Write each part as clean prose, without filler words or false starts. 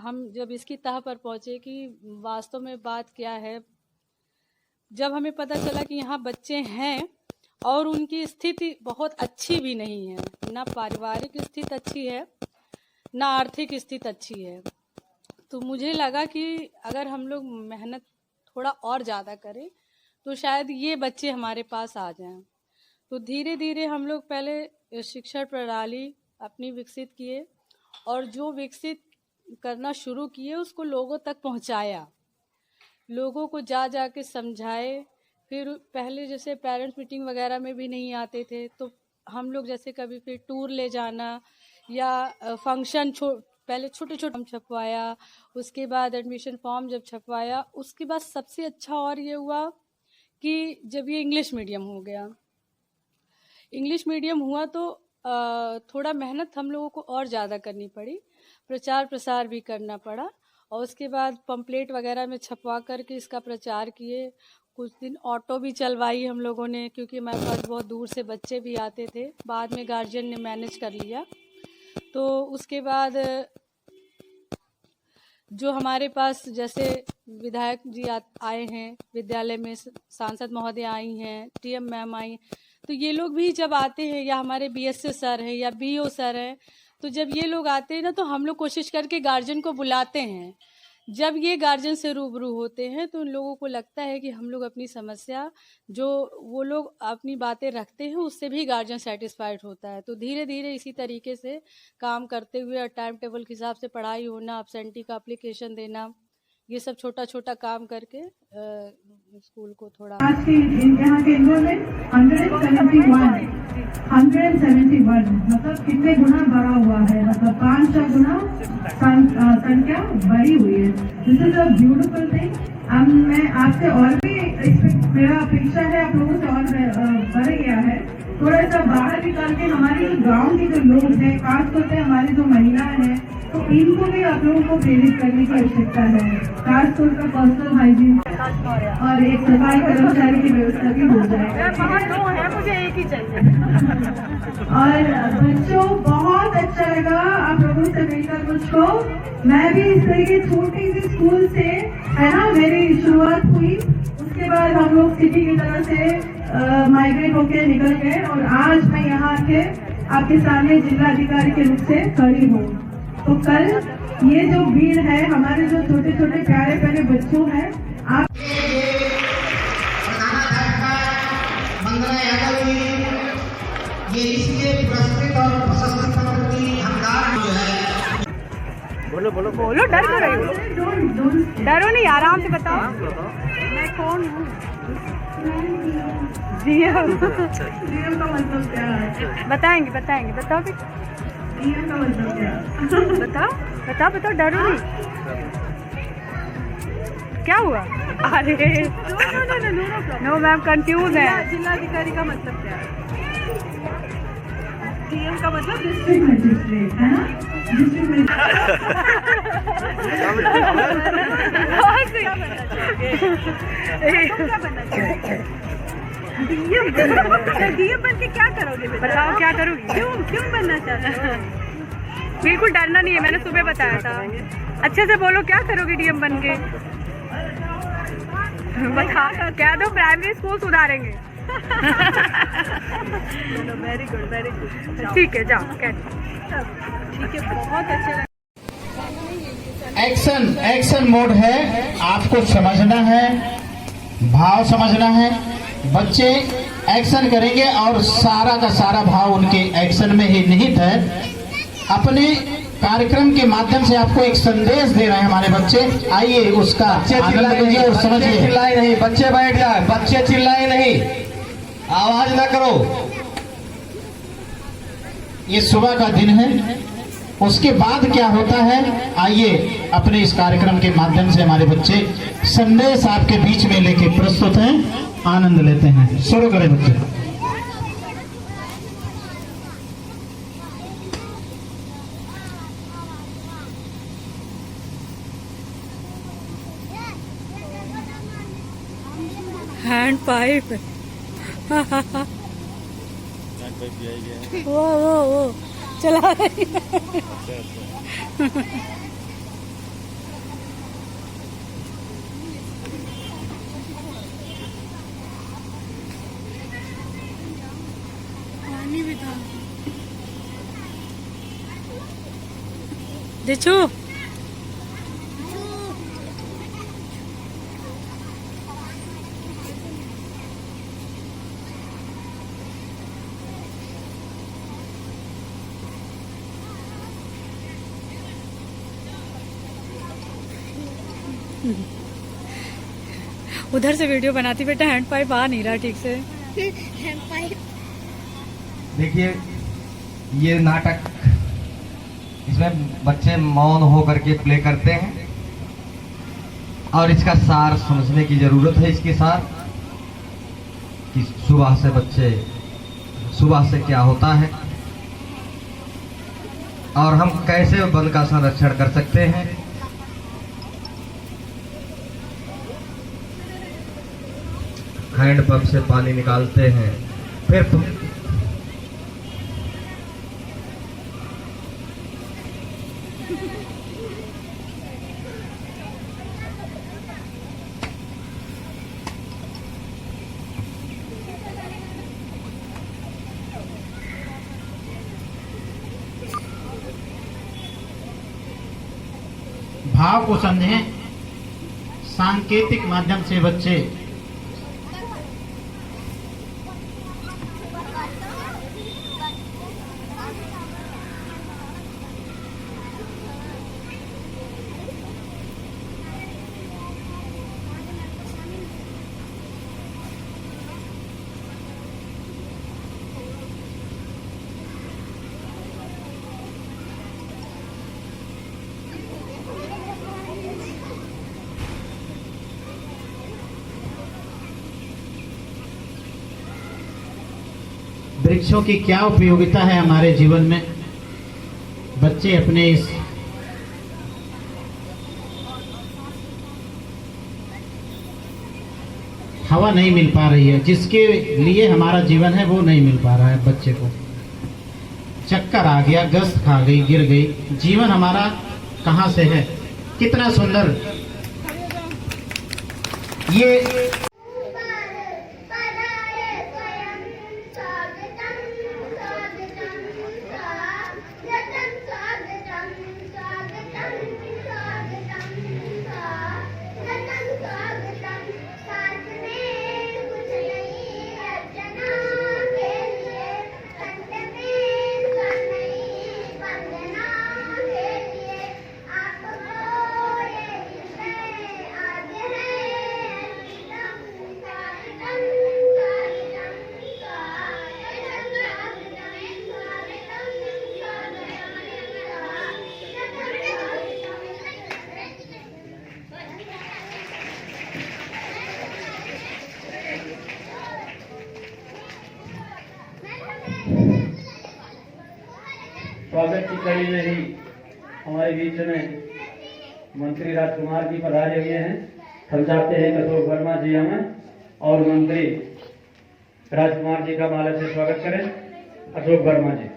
हम जब इसकी तह पर पहुंचे कि वास्तव में बात क्या है, जब हमें पता चला कि यहाँ बच्चे हैं और उनकी स्थिति बहुत अच्छी भी नहीं है, ना पारिवारिक स्थिति अच्छी है ना आर्थिक स्थिति अच्छी है, तो मुझे लगा कि अगर हम लोग मेहनत थोड़ा और ज़्यादा करें तो शायद ये बच्चे हमारे पास आ जाएं। तो धीरे धीरे हम लोग पहले शिक्षा प्रणाली अपनी विकसित किए और जो विकसित करना शुरू किए उसको लोगों तक पहुंचाया, लोगों को जा जा के समझाए। फिर पहले जैसे पेरेंट्स मीटिंग वगैरह में भी नहीं आते थे, तो हम लोग जैसे कभी फिर टूर ले जाना या फंक्शन पहले छोटे छोटे हम छपवाया, उसके बाद एडमिशन फॉर्म जब छपवाया, उसके बाद सबसे अच्छा और ये हुआ कि जब ये इंग्लिश मीडियम हो गया, इंग्लिश मीडियम हुआ तो थोड़ा मेहनत हम लोगों को और ज़्यादा करनी पड़ी, प्रचार प्रसार भी करना पड़ा और उसके बाद पंपलेट वगैरह में छपवा करके इसका प्रचार किए। कुछ दिन ऑटो भी चलवाई हम लोगों ने, क्योंकि हमारे पास बहुत दूर से बच्चे भी आते थे, बाद में गार्जियन ने मैनेज कर लिया। तो उसके बाद जो हमारे पास जैसे विधायक जी आए हैं, विद्यालय में सांसद महोदय आई हैं, टीएम मैम आई, तो ये लोग भी जब आते हैं या हमारे बीएससी सर हैं या बीओ सर हैं, तो जब ये लोग आते हैं ना तो हम लोग कोशिश करके गार्जियन को बुलाते हैं। जब ये गार्जियन से रूबरू होते हैं तो उन लोगों को लगता है कि हम लोग अपनी समस्या जो वो लोग अपनी बातें रखते हैं उससे भी गार्जियन सेटिस्फाइड होता है। तो धीरे धीरे इसी तरीके से काम करते हुए और टाइम टेबल के हिसाब से पढ़ाई होना, एब्सेंटी का एप्लीकेशन देना, ये सब छोटा छोटा काम करके स्कूल को थोड़ा आज के यहाँ के एनरोलमेंट 171 मतलब कितने गुना बढ़ा हुआ है, मतलब 5 गुना संख्या बढ़ी हुई है। This is a beautiful thing. अब मैं आपसे और भी मेरा अपेक्षा है आप लोगों से और बढ़ गया है, थोड़ा सा बाहर निकाल के हमारे गांव के जो लोग हैं, खासतौर पे हमारी जो महिलाएं हैं, तो इनको भी आप लोगों को प्रेरित करने की आवश्यकता है। खासतौर पर पर्सनल हाइजीन और एक सफाई कर्मचारी की व्यवस्था भी हो जाए। मुझे एक ही चाहिए। और बच्चों बहुत अच्छा लगा आप लोगों से मिलकर मुझको। मैं भी इस तरह के छोटे से स्कूल से है ना मेरी शुरुआत हुई, उसके बाद हम लोग सिटी की तरफ से माइग्रेट होकर निकल गए और आज मैं यहाँ आके आपके सामने जिला अधिकारी के रूप से खड़ी हूँ। तो कल ये जो भीड़ है, हमारे जो छोटे छोटे प्यारे प्यारे बच्चों हैं, आप ये इसलिए पुरस्कृत और प्रशस्ति पत्र की हकदार है। बोलो बोलो बोलो, डर क्यों रही हो? डरो नहीं, आराम से बताओ। मैं कौन हूँ? डीएम का मतलब क्या है? बताएंगे बताएंगे, बताओ भी। डीएम का मतलब क्या है? बताओ बताओ बताओ, डरो नहीं। क्या हुआ? अरे नो मैम, कंफ्यूज है। जिलाधिकारी का मतलब क्या है? डीएम का मतलब डिस्ट्रिक्ट मजिस्ट्रेट है ना? डिस्ट्रिक्ट डीएम बन के क्या करोगे? बताओ क्या करोगी? क्यों बनना चाहते हो? बिल्कुल डरना नहीं है, मैंने सुबह बताया था। अच्छे से बोलो, क्या करोगे डीएम बन के? बता क्या दो, प्राइमरी स्कूल सुधारेंगे। वेरी गुड वेरी गुड, ठीक है जाओ। ठीक है, बहुत अच्छे। एक्शन मोड है, आपको समझना है, भाव समझना है। बच्चे एक्शन करेंगे और सारा का सारा भाव उनके एक्शन में ही निहित है। अपने कार्यक्रम के माध्यम से आपको एक संदेश दे रहे हैं हमारे बच्चे। आइए उसका आनंद लीजिए और समझिए। चिल्लाए नहीं, बच्चे बैठ जाए, बच्चे चिल्लाए नहीं, आवाज ना करो। ये सुबह का दिन है, उसके बाद क्या होता है, आइए अपने इस कार्यक्रम के माध्यम से हमारे बच्चे संदेश आपके बीच में लेके प्रस्तुत हैं, आनंद लेते हैं। शुरू करें बच्चे। हैंड पाइप वो चला रही है। दिचू उधर से वीडियो बनाती बेटा, हैंड पाइप आ नहीं रहा ठीक से। देखिए ये नाटक, इसमें बच्चे मौन होकर के प्ले करते हैं और इसका सार समझने की जरूरत है। इसके साथ कि सुबह से क्या होता है और हम कैसे वन का संरक्षण कर सकते हैं। हैंडपंप से पानी निकालते हैं, फिर भाव को समझें। सांकेतिक माध्यम से बच्चे वृक्षों की क्या उपयोगिता है हमारे जीवन में। बच्चे अपने इस हवा नहीं मिल पा रही है, जिसके लिए हमारा जीवन है वो नहीं मिल पा रहा है। बच्चे को चक्कर आ गया, गस्त खा गई, गिर गई, जीवन हमारा कहाँ से है। कितना सुंदर ये स्वागत की कड़ी में ही हमारे बीच में मंत्री राजकुमार जी पधारे हुए हैं। हम चाहते हैं कि अशोक वर्मा जी हमें और मंत्री राजकुमार जी का माला से स्वागत करें। अशोक वर्मा जी।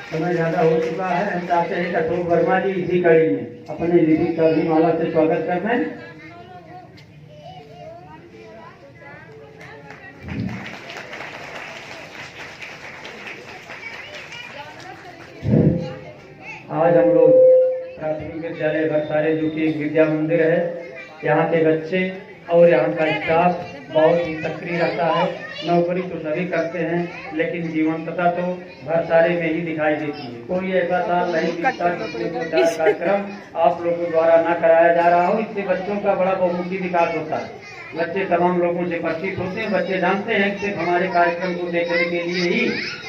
समय ज्यादा हो चुका है। हम चाहते हैं कि अशोक वर्मा जी इसी कड़ी में अपने दीदी का भी माला से स्वागत कर रहे हैं। आज हम लोग प्राथमिक विद्यालय भरसारे जो कि एक विद्या मंदिर है, यहाँ के बच्चे और यहाँ का स्टाफ बहुत ही सक्रिय रहता है। नौकरी तो सभी करते हैं, लेकिन जीवंतता तो भरसारे में ही दिखाई देती है। कोई ऐसा साल नहीं बीतता जिसमें कोई कार्यक्रम आप लोगों द्वारा न कराया जा रहा हो। इससे बच्चों का बड़ा बहुमुखी विकास होता है। बच्चे तमाम लोगों से परिचित होते हैं। बच्चे जानते हैं कि सिर्फ हमारे कार्यक्रम को देखने के लिए ही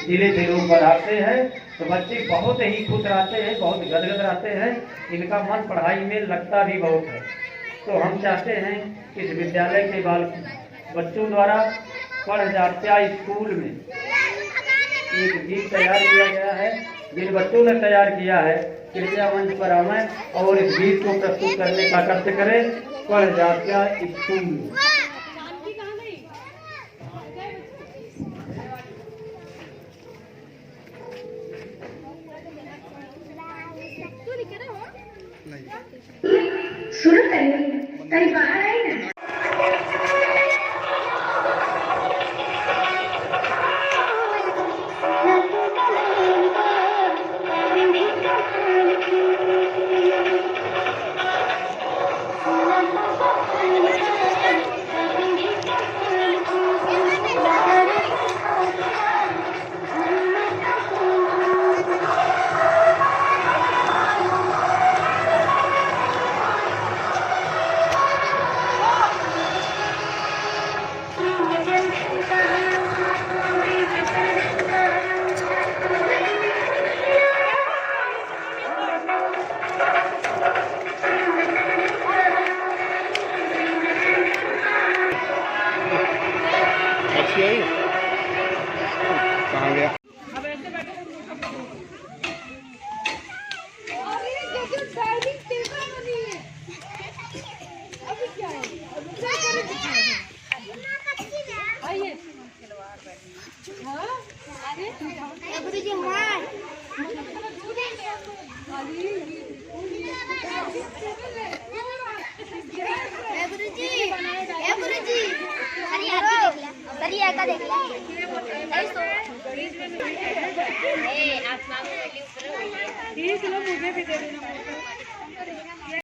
जिले से लोग पधारते हैं। तो बच्चे बहुत ही खुश रहते हैं, बहुत गदगद रहते हैं। इनका मन पढ़ाई में लगता भी बहुत है। तो हम चाहते हैं कि इस विद्यालय के बच्चों द्वारा पढ़ जात्या स्कूल में एक गीत तैयार किया गया है। जिन बच्चों ने तैयार किया है कृपया मंच पर आवें और इस गीत को प्रस्तुत करने का कष्ट करें। पढ़ जात्या स्कूल में शुरू करिए, कहीं बाहर आई ना। कहाँ गया? मुझे भी दे देना।